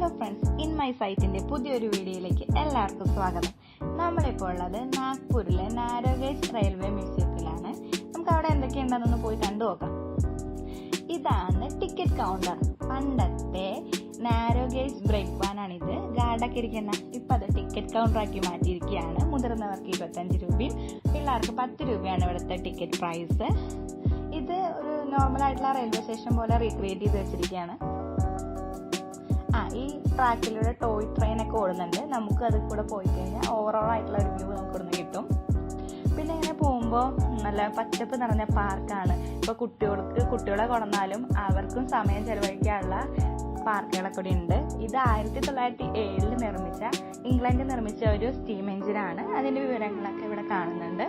Hello friends, in my സൈറ്റിന്റെ പുതിയൊരു വീഡിയോയിലേക്ക് എല്ലാവർക്കും സ്വാഗതം. നമ്മളിപ്പോൾ ഉള്ളത് നാഗ്പൂരിലെ നാരോ ഗേജ് റെയിൽവേ മ്യൂസിയത്തിലാണ്. നമുക്ക് അവിടെ എന്തൊക്കെയുണ്ടെന്നൊന്ന് പോയി കണ്ടു നോക്കാം. ഇതാണ് ടിക്കറ്റ് കൗണ്ടർ. പണ്ടത്തെ നാരോ ഗേജ് ബ്രേക്ക് വാനാണിത്. ഗാർഡൊക്കെ ഇരിക്കുന്ന ഇപ്പം അത് ടിക്കറ്റ് കൗണ്ടറാക്കി മാറ്റിയിരിക്കുകയാണ്. മുതിർന്നവർക്ക് 25 രൂപയും പിള്ളേർക്ക് 10 രൂപയാണ് ഇവിടുത്തെ ടിക്കറ്റ് പ്രൈസ്. ഇത് ഒരു നോർമൽ ആയിട്ടുള്ള റെയിൽവേ സ്റ്റേഷൻ പോലെ റീക്രിയേറ്റ് ചെയ്ത് വെച്ചിരിക്കുകയാണ്. ഈ ട്രാക്കിലൂടെ ടോയ് ട്രെയിൻ ഒക്കെ ഓടുന്നുണ്ട്. നമുക്ക് അതിൽ കൂടെ പോയി കഴിഞ്ഞാൽ ഓവറോൾ ആയിട്ടുള്ള ഒരു വ്യൂ നമുക്ക് ഇവിടുന്ന് കിട്ടും. പിന്നെ ഇങ്ങനെ പോകുമ്പോൾ നല്ല പച്ചപ്പ് നിറഞ്ഞ പാർക്കാണ്. ഇപ്പോൾ കുട്ടികളെ കൊണ്ടുവന്നാലും അവർക്കും സമയം ചെലവഴിക്കാനുള്ള പാർക്കുകളൊക്കെ കൂടി ഉണ്ട്. ഇത് 1907 നിർമ്മിച്ച ഇംഗ്ലണ്ടിൽ നിർമ്മിച്ച ഒരു സ്റ്റീം എഞ്ചിനാണ്. അതിന്റെ വിവരങ്ങളൊക്കെ ഇവിടെ കാണുന്നുണ്ട്.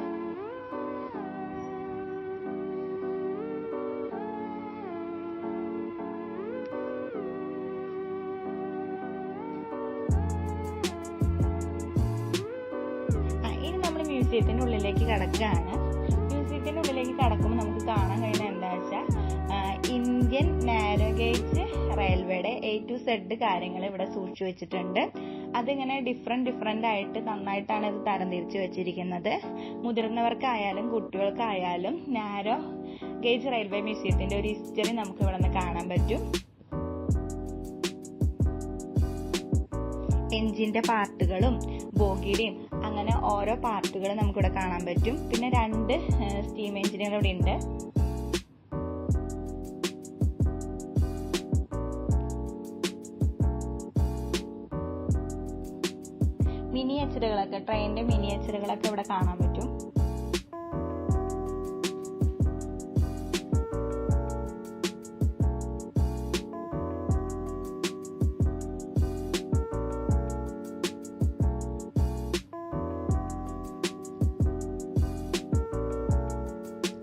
മ്യൂസിയത്തിന്റെ ഉള്ളിലേക്ക് കടക്കുകയാണ്. മ്യൂസിയത്തിന്റെ ഉള്ളിലേക്ക് കടക്കുമ്പോൾ നമുക്ക് കാണാൻ കഴിയുന്ന എന്താ വെച്ചാൽ ഇന്ത്യൻ നാരോ ഗേജ് റെയിൽവേയുടെ A to Z കാര്യങ്ങൾ ഇവിടെ സൂക്ഷിച്ചു വെച്ചിട്ടുണ്ട്. അതിങ്ങനെ ഡിഫറെന്റ് ആയിട്ട് നന്നായിട്ടാണ് ഇത് തരംതിരിച്ചു വെച്ചിരിക്കുന്നത്. മുതിർന്നവർക്കായാലും കുട്ടികൾക്കായാലും നാരോ ഗേജ് റെയിൽവേ മ്യൂസിയത്തിന്റെ ഒരു ഹിസ്റ്ററി നമുക്ക് ഇവിടെ നിന്ന് കാണാൻ പറ്റും. എഞ്ചിന്റെ പാർട്ടുകളും ബോഗിയുടെയും അങ്ങനെ ഓരോ പാർട്ടുകളും നമുക്കിവിടെ കാണാൻ പറ്റും. പിന്നെ 2 സ്റ്റീം എഞ്ചിനുകൾ ഇവിടെ ഉണ്ട്. ട്രെയിനിന്റെ മിനിയേച്ചറുകളൊക്കെ ഇവിടെ കാണാൻ പറ്റും.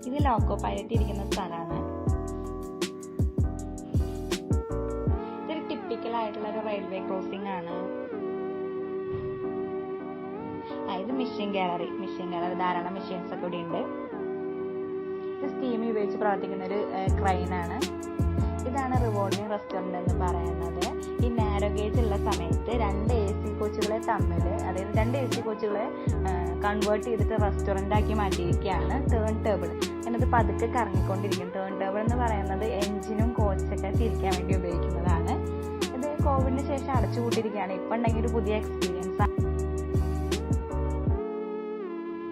ഇത് ലോക്കോ പൈലറ്റ് ഇരിക്കുന്ന സ്ഥലമാണ്. ഇതൊരു ടിപ്പിക്കൽ ആയിട്ടുള്ള ഒരു റെയിൽവേ ക്രോസിംഗ് ആണ്. ഇത് മെഷീൻ ഗാലറി ധാരാളം മെഷീൻസ് ഒക്കെ ഇവിടെ ഉണ്ട്. ഇത് സ്റ്റീം ഉപയോഗിച്ച് പ്രവർത്തിക്കുന്ന ഒരു ക്രെയിനാണ്. ഇതാണ് റിവോൾവിംഗ് റെസ്റ്റോറന്റ് എന്ന് പറയുന്നത്. ഈ നാരോ ഗേജ് ഉള്ള സമയത്ത് 2 AC കോച്ചുകളെ തമ്മിൽ, അതായത് 2 AC കോച്ചുകളെ കൺവേർട്ട് ചെയ്തിട്ട് റെസ്റ്റോറന്റ് ആക്കി മാറ്റിയിരിക്കുകയാണ്. ടേൺ ടേബിൾ എന്നത് പതുക്കെ കറങ്ങിക്കൊണ്ടിരിക്കും. ടേൺ ടേബിൾ എന്ന് പറയുന്നത് എഞ്ചിനും കോച്ചൊക്കെ തിരിക്കാൻ വേണ്ടി ഉപയോഗിക്കുന്നതാണ്. ഇത് കോവിഡിന് ശേഷം അടച്ചുപൂട്ടിയിരിക്കുകയാണ്. ഇപ്പം ഉണ്ടെങ്കിൽ ഒരു പുതിയ എക്സ്പീരിയൻസ് ആണ്.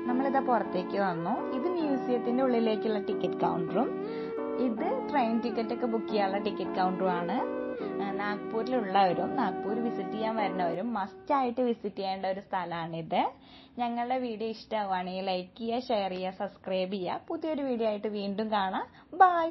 നമ്മളിതാ പുറത്തേക്ക് വന്നു. ഇത് മ്യൂസിയത്തിന്റെ ഉള്ളിലേക്കുള്ള ടിക്കറ്റ് കൗണ്ടറും ഇത് ട്രെയിൻ ടിക്കറ്റ് ഒക്കെ ബുക്ക് ചെയ്യാനുള്ള ടിക്കറ്റ് കൗണ്ടറും ആണ്. നാഗ്പൂരിലുള്ളവരും നാഗ്പൂർ വിസിറ്റ് ചെയ്യാൻ വരുന്നവരും മസ്റ്റ് ആയിട്ട് വിസിറ്റ് ചെയ്യേണ്ട ഒരു സ്ഥലമാണിത്. ഞങ്ങളുടെ വീഡിയോ ഇഷ്ടമാവുകയാണെങ്കിൽ ലൈക്ക് ചെയ്യുക, ഷെയർ ചെയ്യുക, സബ്സ്ക്രൈബ് ചെയ്യുക. പുതിയൊരു വീഡിയോ ആയിട്ട് വീണ്ടും കാണാം. ബൈ.